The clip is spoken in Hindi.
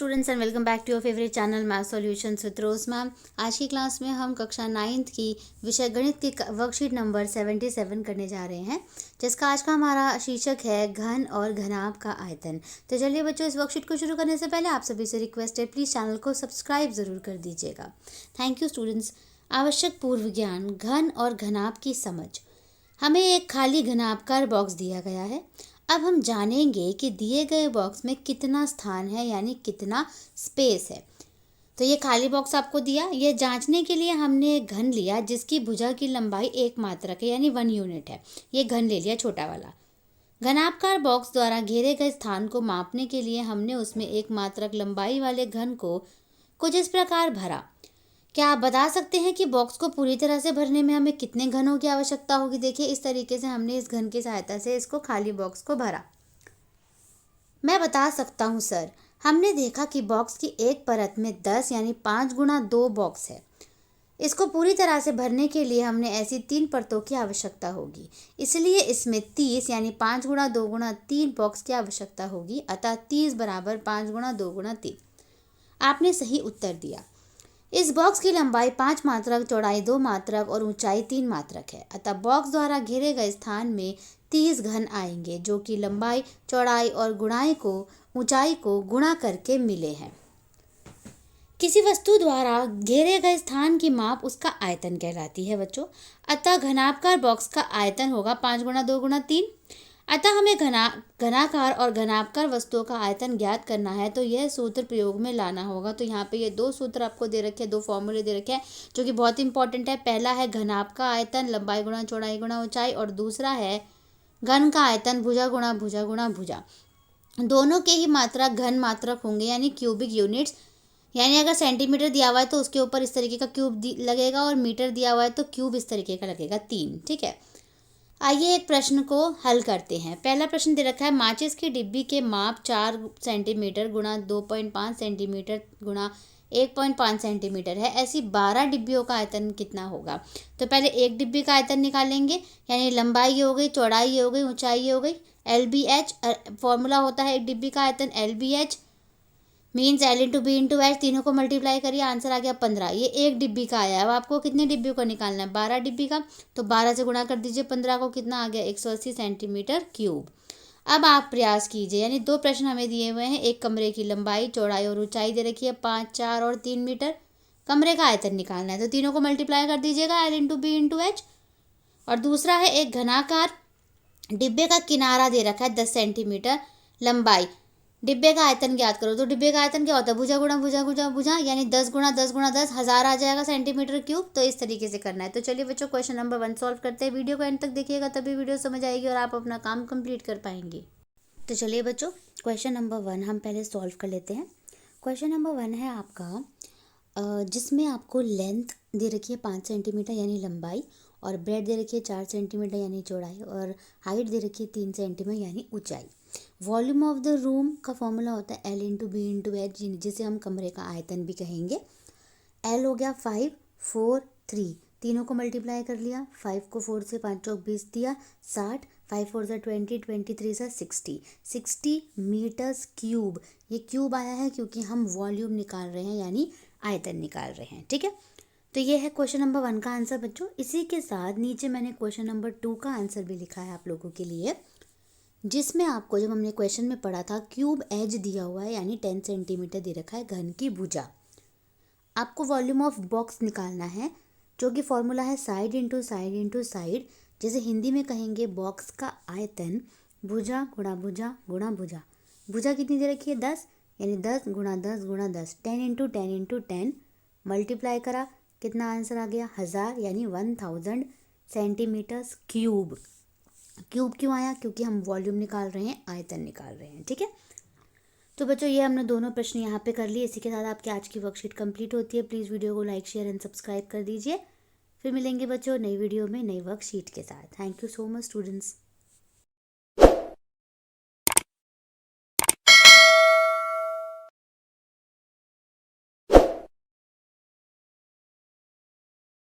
Students and welcome back to your favourite channel math solutions with Rose ma'am. आज की क्लास में हम कक्षा 9th की विषय गणित की वर्कशीट नंबर 77 करने जा रहे हैं, जिसका आज का हमारा शीर्षक है घन और घनाभ का आयतन। तो चलिए बच्चों, इस वर्कशीट को शुरू करने से पहले आप सभी से रिक्वेस्ट है, प्लीज़ चैनल को सब्सक्राइब ज़रूर कर दीजिएगा। Thank you students. आवश्यक पूर्व ज्ञान, घन और घनाभ की समझ। हमें एक खाली घनाभकार बॉक्स दिया गया है। अब हम जानेंगे कि दिए गए बॉक्स में कितना स्थान है, यानी कितना स्पेस है। तो ये खाली बॉक्स आपको दिया, ये जांचने के लिए हमने एक घन लिया जिसकी भुजा की लंबाई 1 मात्रक है, यानी 1 यूनिट है। ये घन ले लिया, छोटा वाला। घनाभकार बॉक्स द्वारा घेरे गए स्थान को मापने के लिए हमने उसमें 1 मात्रक लंबाई वाले घन को कुछ इस प्रकार भरा। क्या आप बता सकते हैं कि बॉक्स को पूरी तरह से भरने में हमें कितने घनों की आवश्यकता होगी? देखिए, इस तरीके से हमने इस घन की सहायता से इसको खाली बॉक्स को भरा। मैं बता सकता हूँ सर। हमने देखा कि बॉक्स की एक परत में 10 यानी 5 गुणा 2 बॉक्स है। इसको पूरी तरह से भरने के लिए हमने ऐसी 3 परतों की आवश्यकता होगी, इसलिए इसमें 30 यानी 5 गुणा 2 गुणा 3 बॉक्स की आवश्यकता होगी। अतः 30 बराबर 5 गुणा 2 गुणा 3। आपने सही उत्तर दिया। इस बॉक्स की लंबाई 5 मात्रक, चौड़ाई 2 मात्रक और ऊंचाई 3 मात्रक है। अतः बॉक्स द्वारा घेरे गए स्थान में 30 घन आएंगे, जो कि लंबाई, चौड़ाई और ऊंचाई को गुणा करके मिले हैं। किसी वस्तु द्वारा घेरे गए स्थान की माप उसका आयतन कहलाती है बच्चों। अतः घनाभकार बॉक्स का आयतन होगा 5 गुणा 2 गुणा 3। अतः हमें घनाकार और घनाभकार वस्तुओं का आयतन ज्ञात करना है, तो यह सूत्र प्रयोग में लाना होगा। तो यहाँ पे ये 2 सूत्र आपको दे रखे हैं, 2 फॉर्मूले दे रखे हैं, जो कि बहुत इंपॉर्टेंट है। पहला है घनाभ का आयतन, लंबाई गुणा चौड़ाई गुणा ऊंचाई, और दूसरा है घन का आयतन, भुजा गुणा भुजा गुणा भुजा। दोनों के ही मात्रक घन मात्रक होंगे, यानी क्यूबिक यूनिट्स। यानी अगर सेंटीमीटर दिया हुआ है तो उसके ऊपर इस तरीके का क्यूब लगेगा, और मीटर दिया हुआ है तो क्यूब इस तरीके का लगेगा, 3। ठीक है, आइए एक प्रश्न को हल करते हैं। पहला प्रश्न दे रखा है, माचिस की डिब्बी के माप 4 सेंटीमीटर गुणा 2.5 सेंटीमीटर गुणा 1.5 सेंटीमीटर है। ऐसी 12 डिब्बियों का आयतन कितना होगा? तो पहले एक डिब्बी का आयतन निकालेंगे, यानी लंबाई ये हो गई, चौड़ाई ये हो गई, ऊंचाई ये हो गई। LBH फॉर्मूला होता है एक डिब्बी का आयतन, LBH means L into B into H. तीनों को मल्टीप्लाई करिए, आंसर आ गया 15। ये एक डिब्बी का आया है। अब आपको कितने डिब्बियों का निकालना है? 12 डिब्बी का। तो 12 से गुणा कर दीजिए 15 को, कितना आ गया? 180 सेंटीमीटर क्यूब। अब आप प्रयास कीजिए, यानी 2 प्रश्न हमें दिए हुए हैं। एक कमरे की लंबाई, चौड़ाई और ऊंचाई दे रखी है 5, 4 और 3 मीटर। कमरे का आयतन निकालना है, तो तीनों को मल्टीप्लाई कर दीजिएगा, L into B into H. और दूसरा है एक घनाकार डिब्बे का किनारा दे रखा है 10 सेंटीमीटर लंबाई। डिब्बे का आयतन ज्ञात करो। तो डिब्बे का आयतन क्या होता है? भुजा गुणा भुजा गुणा भुजा, यानी 10 गुणा 10 गुणा 10, 1000 आ जाएगा सेंटीमीटर क्यूब। तो इस तरीके से करना है। तो चलिए बच्चों, क्वेश्चन नंबर 1 सॉल्व करते हैं। वीडियो को एंड तक देखिएगा, तभी वीडियो समझ आएगी और आप अपना काम कंप्लीट कर पाएंगे। तो चलिए बच्चों, क्वेश्चन नंबर 1 हम पहले सॉल्व कर लेते हैं। क्वेश्चन नंबर 1 है आपका, जिसमें आपको लेंथ दे रखी है 5 सेंटीमीटर यानी लंबाई, और ब्रेड दे रखी है 4 सेंटीमीटर यानी चौड़ाई, और हाइट दे रखी है 3 सेंटीमीटर यानी ऊंचाई। वॉल्यूम ऑफ द रूम का फॉर्मूला होता है L into B into H, जिसे हम कमरे का आयतन भी कहेंगे। L हो गया 5, 4, 3, तीनों को मल्टीप्लाई कर लिया। 5 को 4 से 5 चौक 20 दिया, 60, 5 4 से 20, 23 से 60 मीटर्स क्यूब। ये क्यूब आया है क्योंकि हम वॉल्यूम निकाल रहे हैं, यानी आयतन निकाल रहे हैं। ठीक है, तो ये है क्वेश्चन नंबर 1 का आंसर बच्चों। इसी के साथ नीचे मैंने क्वेश्चन नंबर 2 का आंसर भी लिखा है आप लोगों के लिए, जिसमें आपको, जब हमने क्वेश्चन में पढ़ा था, क्यूब एज दिया हुआ है, यानी 10 सेंटीमीटर दे रखा है घन की भुजा। आपको वॉल्यूम ऑफ बॉक्स निकालना है, जो कि फॉर्मूला है side into side into side. जैसे हिंदी में कहेंगे बॉक्स का आयतन, भुजा गुणा भुजा गुणा भुजा। भुजा कितनी दे रखी है? 10, यानी 10 गुणा 10 गुणा 10, 10 इंटू 10 इंटू 10 मल्टीप्लाई करा, कितना आंसर आ गया? 1000, यानी 1000 सेंटीमीटर्स क्यूब। क्यूब क्यों आया? क्योंकि हम वॉल्यूम निकाल रहे हैं, आयतन निकाल रहे हैं। ठीक है, तो बच्चों ये हमने दोनों प्रश्न यहाँ पे कर लिए। इसी के साथ आपकी आज की वर्कशीट कंप्लीट होती है। प्लीज़ वीडियो को लाइक, शेयर एंड सब्सक्राइब कर दीजिए। फिर मिलेंगे बच्चों नई वीडियो में नई वर्कशीट के साथ। Thank you so much students.